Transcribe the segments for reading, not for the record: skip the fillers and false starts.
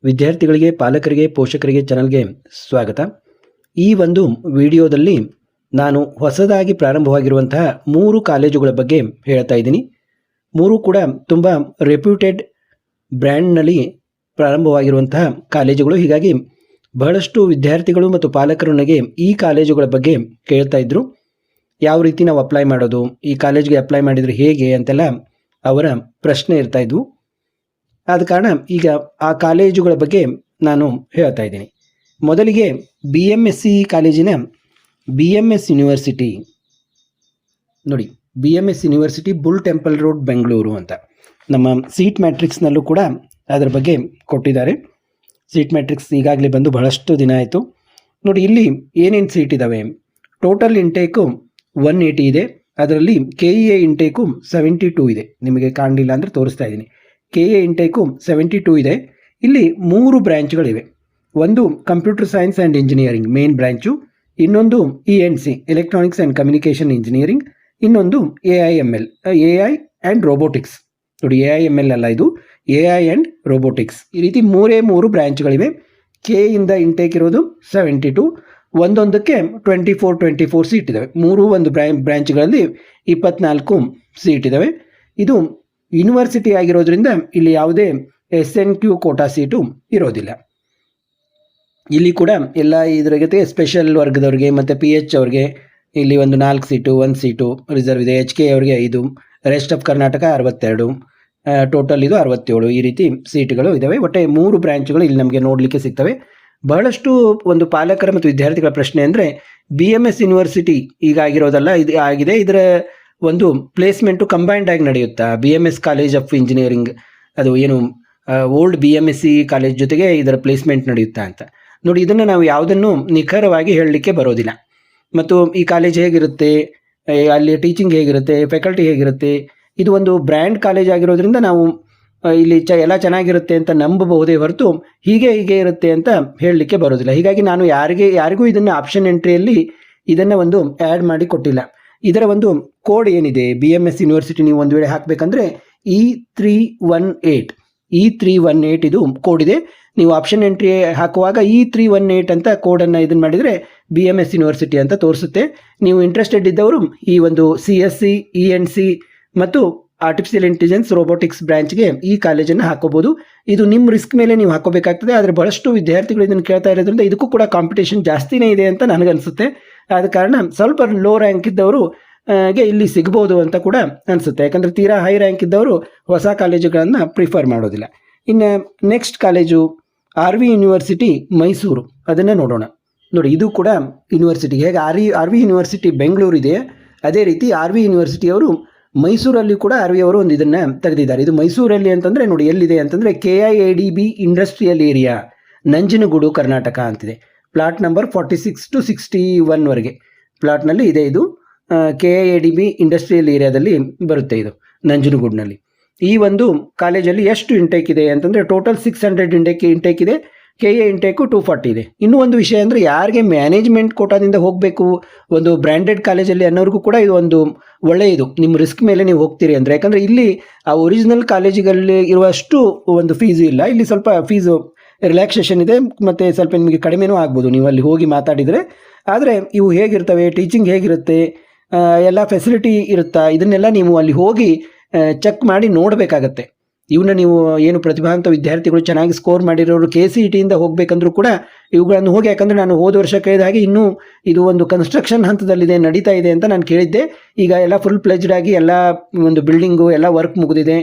ವಿದ್ಯಾರ್ಥಿಗಳಿಗೆ, ಪಾಲಕರಿಗೆ, ಪೋಷಕರಿಗೆ ಚಾನಲ್ಗೆ ಸ್ವಾಗತ. ಈ ಒಂದು ವಿಡಿಯೋದಲ್ಲಿ ನಾನು ಹೊಸದಾಗಿ ಪ್ರಾರಂಭವಾಗಿರುವಂತಹ 3 ಕಾಲೇಜುಗಳ ಬಗ್ಗೆ ಹೇಳ್ತಾ ಇದ್ದೀನಿ. 3 ಕೂಡ ತುಂಬ ರೆಪ್ಯೂಟೆಡ್ ಬ್ರ್ಯಾಂಡ್ನಲ್ಲಿ ಪ್ರಾರಂಭವಾಗಿರುವಂತಹ ಕಾಲೇಜುಗಳು. ಹೀಗಾಗಿ ಬಹಳಷ್ಟು ವಿದ್ಯಾರ್ಥಿಗಳು ಮತ್ತು ಪಾಲಕರು ನನಗೆ ಈ ಕಾಲೇಜುಗಳ ಬಗ್ಗೆ ಕೇಳ್ತಾ ಇದ್ದರು. ಯಾವ ರೀತಿ ನಾವು ಅಪ್ಲೈ ಮಾಡೋದು, ಈ ಕಾಲೇಜಿಗೆ ಅಪ್ಲೈ ಮಾಡಿದರೆ ಹೇಗೆ ಅಂತೆಲ್ಲ ಅವರ ಪ್ರಶ್ನೆ ಇರ್ತಾ ಇದ್ವು. ಆದ ಕಾರಣ ಈಗ ಆ ಕಾಲೇಜುಗಳ ಬಗ್ಗೆ ನಾನು ಹೇಳ್ತಾ ಇದ್ದೀನಿ. ಮೊದಲಿಗೆ BMSC ಕಾಲೇಜಿನ BMS ಯೂನಿವರ್ಸಿಟಿ ನೋಡಿ, BMS university bull temple road Bengaluru ಅಂತ ನಮ್ಮ ಸೀಟ್ ಮ್ಯಾಟ್ರಿಕ್ಸ್ನಲ್ಲೂ ಕೂಡ ಅದರ ಬಗ್ಗೆ ಕೊಟ್ಟಿದ್ದಾರೆ. ಸೀಟ್ ಮ್ಯಾಟ್ರಿಕ್ಸ್ ಈಗಾಗಲೇ ಬಂದು ಬಹಳಷ್ಟು ದಿನ ಆಯಿತು. ನೋಡಿ, ಇಲ್ಲಿ ಏನೇನು ಸೀಟ್ ಇದ್ದಾವೆ. ಟೋಟಲ್ ಇಂಟೇಕು 180 ಇದೆ. ಅದರಲ್ಲಿ KEA ಇಂಟೇಕು 72 ಇದೆ. ನಿಮಗೆ ಕಾಣಲಿಲ್ಲ ಅಂದರೆ ತೋರಿಸ್ತಾ ಇದ್ದೀನಿ. KEA ಇಂಟೇಕು 72 ಇದೆ. ಇಲ್ಲಿ 3 ಬ್ರ್ಯಾಂಚ್ಗಳಿವೆ. ಒಂದು computer science and engineering main branch, ಇನ್ನೊಂದು ENC electronics and communication engineering, ಇನ್ನೊಂದು AIML AI ಆ್ಯಂಡ್ ರೋಬೋಟಿಕ್ಸ್. ನೋಡಿ, AIML ಅಲ್ಲ, ಇದು AI ಆ್ಯಂಡ್ ರೋಬೋಟಿಕ್ಸ್. ಈ ರೀತಿ 3 ಬ್ರ್ಯಾಂಚ್ಗಳಿವೆ. ಇಂದ ಇಂಟೇಕ್ ಇರೋದು 72, ಒಂದೊಂದಕ್ಕೆ 24 ಸೀಟ್ ಇದ್ದಾವೆ. ಒಂದು ಬ್ರ್ಯಾಂಚ್ಗಳಲ್ಲಿ 24 ಸೀಟ್ ಇದ್ದಾವೆ. ಇದು ಯೂನಿವರ್ಸಿಟಿ ಆಗಿರೋದ್ರಿಂದ ಇಲ್ಲಿ ಯಾವುದೇ SNQ ಕೋಟಾ ಸೀಟು ಇರೋದಿಲ್ಲ. ಇಲ್ಲಿ ಕೂಡ ಎಲ್ಲ ಇದರ ಜೊತೆ ಸ್ಪೆಷಲ್ ವರ್ಗದವ್ರಿಗೆ ಮತ್ತು PH ಅವ್ರಿಗೆ ಇಲ್ಲಿ ಒಂದು 4 ಸೀಟು, 1 ಸೀಟು ರಿಸರ್ವ್ ಇದೆ. HK ಅವ್ರಿಗೆ 5, ರೆಸ್ಟ್ ಆಫ್ ಕರ್ನಾಟಕ 62, ಟೋಟಲ್ ಇದು 67. ಈ ರೀತಿ ಸೀಟುಗಳು ಇದ್ದಾವೆ. ಒಟ್ಟೆ 3 ಬ್ರ್ಯಾಂಚ್ಗಳು ಇಲ್ಲಿ ನಮಗೆ ನೋಡಲಿಕ್ಕೆ ಸಿಗ್ತವೆ. ಬಹಳಷ್ಟು ಒಂದು ಪಾಲಕರ ಮತ್ತು ವಿದ್ಯಾರ್ಥಿಗಳ ಪ್ರಶ್ನೆ ಅಂದರೆ, BMS ಯೂನಿವರ್ಸಿಟಿ ಈಗ ಆಗಿರೋದಲ್ಲ, ಇದು ಆಗಿದೆ, ಇದರ ಒಂದು ಪ್ಲೇಸ್ಮೆಂಟು ಕಂಬೈನ್ಡ್ ಆಗಿ ನಡೆಯುತ್ತಾ, BMS ಕಾಲೇಜ್ ಆಫ್ ಇಂಜಿನಿಯರಿಂಗ್ ಅದು ಏನು ಓಲ್ಡ್ BMSC ಕಾಲೇಜ್ ಜೊತೆಗೆ ಇದರ ಪ್ಲೇಸ್ಮೆಂಟ್ ನಡೆಯುತ್ತಾ ಅಂತ. ನೋಡಿ, ಇದನ್ನು ನಾವು ಯಾವುದನ್ನು ನಿಖರವಾಗಿ ಹೇಳಲಿಕ್ಕೆ ಬರೋದಿಲ್ಲ. ಮತ್ತು ಈ ಕಾಲೇಜ್ ಹೇಗಿರುತ್ತೆ, ಅಲ್ಲಿ ಟೀಚಿಂಗ್ ಹೇಗಿರುತ್ತೆ, ಫ್ಯಾಕಲ್ಟಿ ಹೇಗಿರುತ್ತೆ, ಇದು ಒಂದು ಬ್ರ್ಯಾಂಡ್ ಕಾಲೇಜ್ ಆಗಿರೋದ್ರಿಂದ ನಾವು ಇಲ್ಲಿ ಎಲ್ಲ ಚೆನ್ನಾಗಿರುತ್ತೆ ಅಂತ ನಂಬಬಹುದೇ ಹೊರತು ಹೀಗೆ ಇರುತ್ತೆ ಅಂತ ಹೇಳಲಿಕ್ಕೆ ಬರೋದಿಲ್ಲ. ಹೀಗಾಗಿ ನಾನು ಯಾರಿಗೂ ಇದನ್ನು ಆಪ್ಷನ್ ಎಂಟ್ರಿಯಲ್ಲಿ ಇದನ್ನು ಒಂದು ಆ್ಯಡ್ ಮಾಡಿ ಕೊಟ್ಟಿಲ್ಲ. ಇದರ ಒಂದು ಕೋಡ್ ಏನಿದೆ, BMS ಯೂನಿವರ್ಸಿಟಿ ನೀವು ಒಂದು ವೇಳೆ ಹಾಕಬೇಕಂದ್ರೆ E318 ಇದು ಕೋಡ್ ಇದೆ. ನೀವು ಆಪ್ಷನ್ ಎಂಟ್ರಿ ಹಾಕುವಾಗ E318 ಅಂತ ಕೋಡನ್ನು ಇದನ್ನು ಮಾಡಿದರೆ BMS ಯೂನಿವರ್ಸಿಟಿ ಅಂತ ತೋರಿಸುತ್ತೆ. ನೀವು ಇಂಟ್ರೆಸ್ಟೆಡ್ ಇದ್ದವರು ಈ ಒಂದು CSC, ENC ಮತ್ತು ಆರ್ಟಿಫಿಷಿಯಲ್ ಇಂಟೆಲಿಜೆನ್ಸ್ ರೋಬೋಟಿಕ್ಸ್ ಬ್ರಾಂಚ್ಗೆ ಈ ಕಾಲೇಜನ್ನು ಹಾಕೋಬೋದು. ಇದು ನಿಮ್ಮ ರಿಸ್ಕ್ ಮೇಲೆ ನೀವು ಹಾಕೋಬೇಕಾಗ್ತದೆ. ಆದರೆ ಬಹಳಷ್ಟು ವಿದ್ಯಾರ್ಥಿಗಳು ಇದನ್ನು ಕೇಳ್ತಾ ಇರೋದ್ರಿಂದ ಇದಕ್ಕೂ ಕೂಡ ಕಾಂಪಿಟೇಷನ್ ಜಾಸ್ತಿನೇ ಇದೆ ಅಂತ ನನಗನ್ಸುತ್ತೆ. ಆದ ಕಾರಣ ಸ್ವಲ್ಪ ಲೋ ರ್ಯಾಂಕ್ ಇದ್ದವರು ಇಲ್ಲಿ ಸಿಗ್ಬೋದು ಅಂತ ಕೂಡ ಅನಿಸುತ್ತೆ. ಯಾಕಂದರೆ ತೀರಾ ಹೈ ರ್ಯಾಂಕ್ ಇದ್ದವರು ಹೊಸ ಕಾಲೇಜುಗಳನ್ನು ಪ್ರಿಫರ್ ಮಾಡೋದಿಲ್ಲ. ಇನ್ನು next college RV university Mysuru, ಅದನ್ನು ನೋಡೋಣ. ನೋಡಿ, ಇದು ಕೂಡ ಯೂನಿವರ್ಸಿಟಿ. ಹೇಗೆ RV ಯೂನಿವರ್ಸಿಟಿ ಬೆಂಗಳೂರು ಇದೆ, ಅದೇ ರೀತಿ RV ಯೂನಿವರ್ಸಿಟಿಯವರು ಮೈಸೂರಲ್ಲಿ ಕೂಡ RV ಅವರು ಒಂದು ಇದನ್ನು ತೆಗೆದಿದ್ದಾರೆ. ಇದು ಮೈಸೂರಲ್ಲಿ ಅಂತಂದರೆ ನೋಡಿ ಎಲ್ಲಿದೆ ಅಂತಂದರೆ KIADB industrial area, Nanjangud, Karnataka ಅಂತಿದೆ. ಪ್ಲಾಟ್ ನಂಬರ್ 46 to 61ವರೆಗೆ ಪ್ಲಾಟ್ನಲ್ಲಿ ಇದೆ. ಇದು KIADB ಇಂಡಸ್ಟ್ರಿಯಲ್ ಏರಿಯಾದಲ್ಲಿ ಬರುತ್ತೆ, ಇದು ನಂಜನಗೂಡಿನಲ್ಲಿ. ಈ ಒಂದು ಕಾಲೇಜಲ್ಲಿ ಎಷ್ಟು ಇಂಟೇಕ್ ಇದೆ ಅಂತಂದರೆ ಟೋಟಲ್ 600 ಇಂಟೇಕ್ ಇದೆ. KA ಇಂಟೇಕು 240 ಇದೆ. ಇನ್ನೂ ಒಂದು ವಿಷಯ ಅಂದರೆ, ಯಾರಿಗೆ ಮ್ಯಾನೇಜ್ಮೆಂಟ್ ಕೋಟಾದಿಂದ ಹೋಗಬೇಕು ಒಂದು ಬ್ರ್ಯಾಂಡೆಡ್ ಕಾಲೇಜಲ್ಲಿ ಅನ್ನೋರಿಗೂ ಕೂಡ ಇದು ಒಂದು ಒಳ್ಳೆಯದು. ನಿಮ್ಮ ರಿಸ್ಕ್ ಮೇಲೆ ನೀವು ಹೋಗ್ತೀರಿ ಅಂದರೆ, ಯಾಕಂದರೆ ಇಲ್ಲಿ ಆ ಒರಿಜಿನಲ್ ಕಾಲೇಜುಗಳಲ್ಲಿ ಇರುವಷ್ಟು ಒಂದು ಫೀಸು ಇಲ್ಲ. ಇಲ್ಲಿ ಸ್ವಲ್ಪ ಫೀಸು ರಿಲ್ಯಾಕ್ಸೇಷನ್ ಇದೆ ಮತ್ತು ಸ್ವಲ್ಪ ನಿಮಗೆ ಕಡಿಮೆನೂ ಆಗ್ಬೋದು ನೀವು ಅಲ್ಲಿ ಹೋಗಿ ಮಾತಾಡಿದರೆ. ಆದರೆ ಇವು ಹೇಗಿರ್ತವೆ, ಟೀಚಿಂಗ್ ಹೇಗಿರುತ್ತೆ, ಎಲ್ಲ ಫೆಸಿಲಿಟಿ ಇರುತ್ತಾ, ಇದನ್ನೆಲ್ಲ ನೀವು ಅಲ್ಲಿ ಹೋಗಿ ಚೆಕ್ ಮಾಡಿ ನೋಡಬೇಕಾಗತ್ತೆ. ಇವನ್ನ ನೀವು ಏನು ಪ್ರತಿಭಾವಂತ ವಿದ್ಯಾರ್ಥಿಗಳು ಚೆನ್ನಾಗಿ ಸ್ಕೋರ್ ಮಾಡಿರೋರು KCETಯಿಂದ ಹೋಗಬೇಕಂದ್ರೂ ಕೂಡ ಇವುಗಳನ್ನು ಹೋಗಿ, ಯಾಕಂದರೆ ನಾನು ಹೋದ ವರ್ಷ ಕೇಳಿದ ಹಾಗೆ ಇನ್ನೂ ಇದು ಒಂದು ಕನ್ಸ್ಟ್ರಕ್ಷನ್ ಹಂತದಲ್ಲಿದೆ, ನಡೀತಾ ಇದೆ ಅಂತ ನಾನು ಕೇಳಿದ್ದೆ. ಈಗ ಎಲ್ಲ ಫುಲ್ ಪ್ಲೆಜ್ಡ್ ಆಗಿ ಎಲ್ಲ ಒಂದು ಬಿಲ್ಡಿಂಗು ಎಲ್ಲ ವರ್ಕ್ ಮುಗಿದಿದೆ,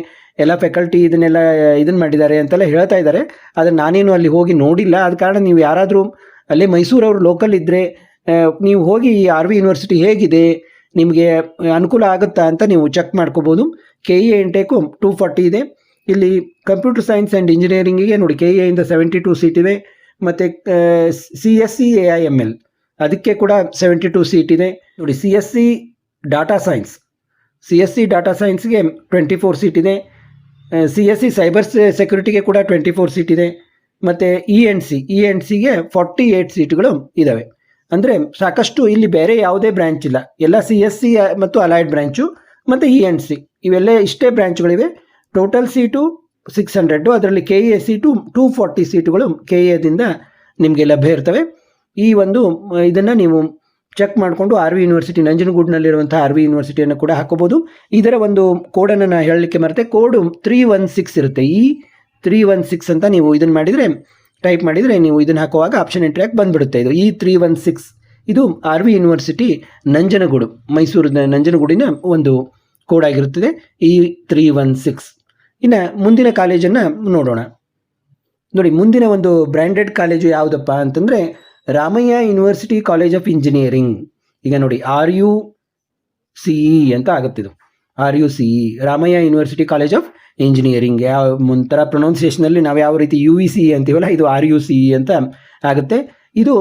ಎಲ್ಲ ಫ್ಯಾಕಲ್ಟಿ ಇದನ್ನು ಮಾಡಿದ್ದಾರೆ ಅಂತೆಲ್ಲ ಹೇಳ್ತಾ ಇದ್ದಾರೆ. ಆದರೆ ನಾನೇನು ಅಲ್ಲಿ ಹೋಗಿ ನೋಡಿಲ್ಲ. ಆದ ಕಾರಣ ನೀವು ಯಾರಾದರೂ ಅಲ್ಲೇ ಮೈಸೂರವರು ಲೋಕಲ್ ಇದ್ದರೆ ನೀವು ಹೋಗಿ ಈ RV ಯೂನಿವರ್ಸಿಟಿ ಹೇಗಿದೆ, ನಿಮಗೆ ಅನುಕೂಲ ಆಗುತ್ತಾ ಅಂತ ನೀವು ಚೆಕ್ ಮಾಡ್ಕೋಬೋದು. KEA ಇಂಟೇಕು 240 ಇದೆ. ಇಲ್ಲಿ ಕಂಪ್ಯೂಟರ್ ಸೈನ್ಸ್ ಆ್ಯಂಡ್ ಇಂಜಿನಿಯರಿಂಗಿಗೆ ನೋಡಿ KEA ಇಂದ 72 ಸೀಟ್ ಇದೆ. ಮತ್ತು CSC AIML ಅದಕ್ಕೆ ಕೂಡ 72 ಸೀಟ್ ಇದೆ. ನೋಡಿ, CSC ಡಾಟಾ ಸೈನ್ಸ್ಗೆ 24 ಸೀಟ್ ಇದೆ. CSC ಸೈಬರ್ ಸೆಕ್ಯೂರಿಟಿಗೆ ಕೂಡ 24 ಸೀಟ್ ಇದೆ. ಮತ್ತು ENCಗೆ 48 ಸೀಟುಗಳು ಇದ್ದಾವೆ. ಅಂದರೆ ಸಾಕಷ್ಟು ಇಲ್ಲಿ ಬೇರೆ ಯಾವುದೇ ಬ್ರ್ಯಾಂಚ್ ಇಲ್ಲ, ಎಲ್ಲ CSC ಮತ್ತು ಅಲೈಡ್ ಬ್ರ್ಯಾಂಚು ಮತ್ತು ENC ಇವೆಲ್ಲ ಇಷ್ಟೇ ಬ್ರ್ಯಾಂಚ್ಗಳಿವೆ. ಟೋಟಲ್ ಸೀಟು 600, ಅದರಲ್ಲಿ ಕೆ ಎ ಸೀಟು 240 ಸೀಟುಗಳು ಕೆ ಎದಿಂದ ನಿಮಗೆ ಲಭ್ಯ ಇರ್ತವೆ. ಈ ಒಂದು ಇದನ್ನು ನೀವು ಚೆಕ್ ಮಾಡಿಕೊಂಡು ಆರ್ ವಿ ಯೂನಿವರ್ಸಿಟಿ, ನಂಜನಗೂಡಿನಲ್ಲಿರುವಂಥ ಆರ್ ವಿ ಯೂನಿವರ್ಸಿಟಿಯನ್ನು ಕೂಡ ಹಾಕೋಬೋದು. ಇದರ ಒಂದು ಕೋಡನ್ನು ನಾನು ಹೇಳಲಿಕ್ಕೆ ಮರೆತೆ, ಕೋಡು 316 ಇರುತ್ತೆ. ಈ 316 ಅಂತ ನೀವು ಇದನ್ನು ಮಾಡಿದರೆ, ಟೈಪ್ ಮಾಡಿದರೆ, ನೀವು ಇದನ್ನು ಹಾಕುವಾಗ ಆಪ್ಷನ್ ಎಂಟ್ರಿ ಆಗಿ ಬಂದುಬಿಡುತ್ತೆ. ಇದು ಈ 316 ಇದು R V university Nanjangud, Mysuru ನಂಜನಗೂಡಿನ ಒಂದು ಕೋಡ್ ಆಗಿರುತ್ತದೆ, ಈ 316. ಇನ್ನು ಮುಂದಿನ ಕಾಲೇಜನ್ನು ನೋಡೋಣ. ನೋಡಿ, ಮುಂದಿನ ಒಂದು ಬ್ರ್ಯಾಂಡೆಡ್ ಕಾಲೇಜು ಯಾವುದಪ್ಪ ಅಂತಂದರೆ Ramaiah university college of engineering. ಈಗ ನೋಡಿ, RUCE ಅಂತ ಆಗುತ್ತಿದ್ದು, RUCE, Ramaiah university college of engineering. ಯಾವ ಒಂಥರ ಪ್ರೊನೌನ್ಸಿಯೇಷನಲ್ಲಿ ನಾವು ಯಾವ ರೀತಿ UECE ಅಂತೀವಲ್ಲ, ಇದು RUCE ಅಂತ ಆಗುತ್ತೆ. ಇದು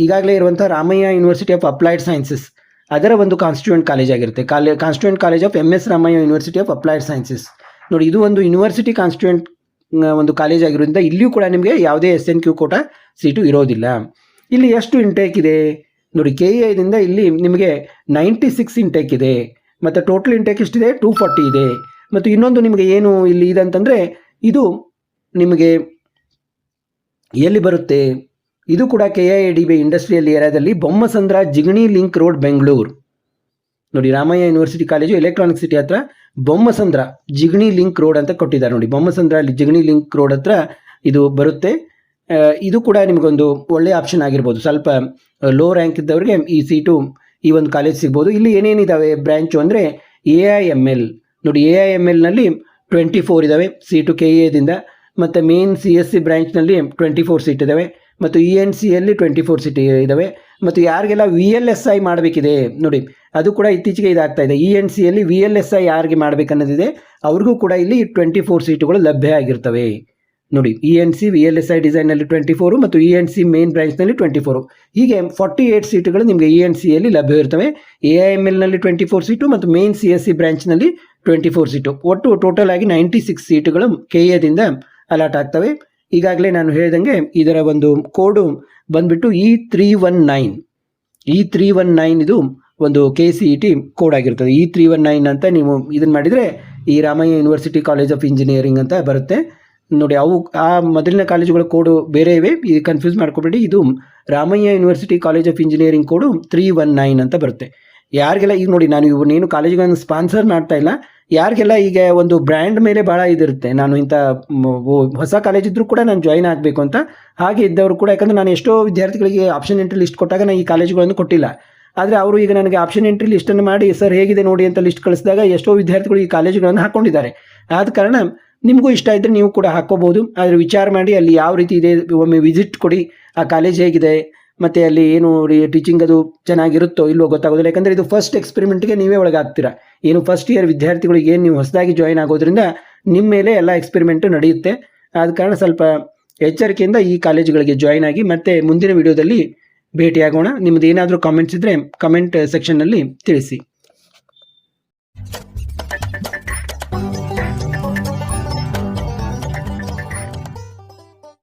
ಈಗಾಗಲೇ ಇರುವಂಥ Ramaiah university of applied sciences ಅದರ ಒಂದು ಕಾನ್ಸ್ಟಿಟ್ಯೂಯೆಂಟ್ ಕಾಲೇಜ್ ಆಗಿರುತ್ತೆ. Constituent college of MS Ramaiah university of applied sciences. ನೋಡಿ, ಇದು ಒಂದು ಯೂನಿವರ್ಸಿಟಿ ಕಾನ್ಸ್ಟಿಟ್ಯೂಯೆಂಟ್ ಒಂದು ಕಾಲೇಜ್ ಆಗಿರೋದ್ರಿಂದ ಇಲ್ಲಿಯೂ ಕೂಡ ನಿಮಗೆ ಯಾವುದೇ SNQ ಕೋಟಾ ಸೀಟು ಇರೋದಿಲ್ಲ. ಇಲ್ಲಿ ಎಷ್ಟು ಇಂಟೇಕ್ ಇದೆ ನೋಡಿ, KA ದಿಂದ ಇಲ್ಲಿ ನಿಮಗೆ 96 ಇಂಟೇಕ್ ಇದೆ, ಮತ್ತು ಟೋಟಲ್ ಇಂಟೇಕ್ ಎಷ್ಟಿದೆ 240 ಇದೆ. ಮತ್ತು ಇನ್ನೊಂದು ನಿಮಗೆ ಏನು ಇಲ್ಲಿ ಇದೆ ಅಂತಂದರೆ, ಇದು ನಿಮಗೆ ಎಲ್ಲಿ ಬರುತ್ತೆ, ಇದು ಕೂಡ KIADB ಇಂಡಸ್ಟ್ರಿಯಲ್ ಏರಿಯಾದಲ್ಲಿ ಬೊಮ್ಮಸಂದ್ರ ಜಿಗಣಿ ಲಿಂಕ್ ರೋಡ್, ಬೆಂಗಳೂರು. ನೋಡಿ, Ramaiah university college electronic city ಹತ್ರ ಬೊಮ್ಮಸಂದ್ರ ಜಿಗಣಿ ಲಿಂಕ್ ರೋಡ್ ಅಂತ ಕೊಟ್ಟಿದ್ದಾರೆ. ನೋಡಿ, ಬೊಮ್ಮಸಂದ್ರ ಅಲ್ಲಿ ಜಿಗಣಿ ಲಿಂಕ್ ರೋಡ್ ಹತ್ರ ಇದು ಬರುತ್ತೆ. ಇದು ಕೂಡ ನಿಮಗೊಂದು ಒಳ್ಳೆಯ ಆಪ್ಷನ್ ಆಗಿರ್ಬೋದು. ಸ್ವಲ್ಪ ಲೋ ರ್ಯಾಂಕ್ ಇದ್ದವರಿಗೆ ಈ ಸೀಟು, ಈ ಒಂದು ಕಾಲೇಜ್ ಸಿಗ್ಬೋದು. ಇಲ್ಲಿ ಏನೇನಿದ್ದಾವೆ ಬ್ರ್ಯಾಂಚು ಅಂದರೆ AIML. ನೋಡಿ, AIMLನಲ್ಲಿ 24 ಇದ್ದಾವೆ ಸೀಟು KA ದಿಂದ, ಮತ್ತು ಮೇನ್ CSC ಬ್ರ್ಯಾಂಚ್ನಲ್ಲಿ 24 ಸೀಟ್ ಇದ್ದಾವೆ, ಮತ್ತು ENCಯಲ್ಲಿ 24 ಸೀಟ್ ಇದ್ದಾವೆ. ಮತ್ತು ಯಾರಿಗೆಲ್ಲ VLSI ಮಾಡಬೇಕಿದೆ ನೋಡಿ, ಅದು ಕೂಡ ಇತ್ತೀಚೆಗೆ ಇದಾಗ್ತಾ ಇದೆ. ENCಯಲ್ಲಿ VLSI ಯಾರಿಗೆ ಮಾಡಬೇಕನ್ನೋದಿದೆ, ಅವ್ರಿಗೂ ಕೂಡ ಇಲ್ಲಿ 24 ಸೀಟುಗಳು ಲಭ್ಯ ಆಗಿರ್ತವೆ. ನೋಡಿ, ENC VLSI ಡಿಸೈನಲ್ಲಿ 24 ಮತ್ತು ENC ಮೇನ್ ಬ್ರಾಂಚ್ನಲ್ಲಿ 24, ಹೀಗೆ 48 ಸೀಟುಗಳು ನಿಮಗೆ ENCಯಲ್ಲಿ ಲಭ್ಯ ಇರ್ತವೆ. AIMLನಲ್ಲಿ 24 ಸೀಟು ಮತ್ತು ಮೇನ್ CSC ಬ್ರಾಂಚ್ನಲ್ಲಿ 24 ಸೀಟು, ಒಟ್ಟು ಟೋಟಲ್ ಆಗಿ 96 ಸೀಟುಗಳು KA ದಿಂದ ಅಲಾಟ್ ಆಗ್ತವೆ. ಈಗಾಗಲೇ ನಾನು ಹೇಳಿದಂಗೆ ಇದರ ಒಂದು ಕೋಡು ಬಂದುಬಿಟ್ಟು E319. E319 ಇದು ಒಂದು KCET ಕೋಡ್ ಆಗಿರ್ತದೆ. E319 ಅಂತ ನೀವು ಇದನ್ನು ಮಾಡಿದರೆ ಈ Ramaiah university college of engineering ಅಂತ ಬರುತ್ತೆ. ನೋಡಿ, ಅವು ಆ ಮೊದಲಿನ ಕಾಲೇಜುಗಳ ಕೋಡು ಬೇರೆ ಇವೆ, ಇದು ಕನ್ಫ್ಯೂಸ್ ಮಾಡ್ಕೊಬೇಡಿ. ಇದು Ramaiah university college of engineering code 319 ಅಂತ ಬರುತ್ತೆ. ಯಾರಿಗೆಲ್ಲ ಈಗ ನೋಡಿ, ನಾನು ಇವನ್ನೇನು ಕಾಲೇಜುಗಳನ್ನು ಸ್ಪಾನ್ಸರ್ ಮಾಡ್ತಾ ಇಲ್ಲ, ಯಾರಿಗೆಲ್ಲ ಈಗ ಒಂದು ಬ್ರ್ಯಾಂಡ್ ಮೇಲೆ ಭಾಳ ಇದಿರುತ್ತೆ, ನಾನು ಇಂಥ ಹೊಸ ಕಾಲೇಜ್ ಇದ್ದರೂ ಕೂಡ ನಾನು ಜಾಯಿನ್ ಆಗಬೇಕು ಅಂತ, ಹಾಗೆ ಇದ್ದವರು ಕೂಡ, ಯಾಕಂದರೆ ನಾನು ಎಷ್ಟೋ ವಿದ್ಯಾರ್ಥಿಗಳಿಗೆ ಆಪ್ಷನ್ ಎಂಟ್ರಿ ಲಿಸ್ಟ್ ಕೊಟ್ಟಾಗ ನಾನು ಈ ಕಾಲೇಜುಗಳನ್ನು ಕೊಟ್ಟಿಲ್ಲ. ಆದರೆ ಅವರು ಈಗ ನನಗೆ ಆಪ್ಷನ್ ಎಂಟ್ರಿ ಲಿಸ್ಟನ್ನು ಮಾಡಿ ಸರ್ ಹೇಗಿದೆ ನೋಡಿ ಅಂತ ಲಿಸ್ಟ್ ಕಳಿಸಿದಾಗ ಎಷ್ಟೋ ವಿದ್ಯಾರ್ಥಿಗಳು ಈ ಕಾಲೇಜುಗಳನ್ನು ಹಾಕ್ಕೊಂಡಿದ್ದಾರೆ. ಆದ ಕಾರಣ ನಿಮಗೂ ಇಷ್ಟ ಇದ್ದರೆ ನೀವು ಕೂಡ ಹಾಕ್ಕೋಬೋದು. ಆದರೆ ವಿಚಾರ ಮಾಡಿ ಅಲ್ಲಿ ಯಾವ ರೀತಿ ಇದೆ ಒಮ್ಮೆ ವಿಸಿಟ್ ಕೊಡಿ, ಆ ಕಾಲೇಜ್ ಹೇಗಿದೆ ಮತ್ತು ಅಲ್ಲಿ ಏನು ಟೀಚಿಂಗ್ ಅದು ಚೆನ್ನಾಗಿರುತ್ತೋ ಇಲ್ವೋ ಗೊತ್ತಾಗೋದಿಲ್ಲ. ಯಾಕಂದರೆ ಇದು ಫಸ್ಟ್ ಎಕ್ಸ್ಪೆರಿಮೆಂಟ್ಗೆ ನೀವೇ ಒಳಗಾಗ್ತೀರಾ. ಏನು ಫಸ್ಟ್ ಇಯರ್ ವಿದ್ಯಾರ್ಥಿಗಳಿಗೆ ಏನು ನೀವು ಹೊಸದಾಗಿ ಜಾಯಿನ್ ಆಗೋದ್ರಿಂದ ನಿಮ್ಮ ಮೇಲೆ ಎಲ್ಲ ಎಕ್ಸ್ಪೆರಿಮೆಂಟು ನಡೆಯುತ್ತೆ. ಆದ ಕಾರಣ ಸ್ವಲ್ಪ ಎಚ್ಚರಿಕೆಯಿಂದ ಈ ಕಾಲೇಜುಗಳಿಗೆ ಜಾಯಿನ್ ಆಗಿ. ಮತ್ತು ಮುಂದಿನ ವಿಡಿಯೋದಲ್ಲಿ ಭೇಟಿಯಾಗೋಣ. ನಿಮ್ಮದು ಏನಾದರೂ ಕಾಮೆಂಟ್ಸ್ ಇದ್ದರೆ ಕಮೆಂಟ್ ಸೆಕ್ಷನ್ನಲ್ಲಿ ತಿಳಿಸಿ.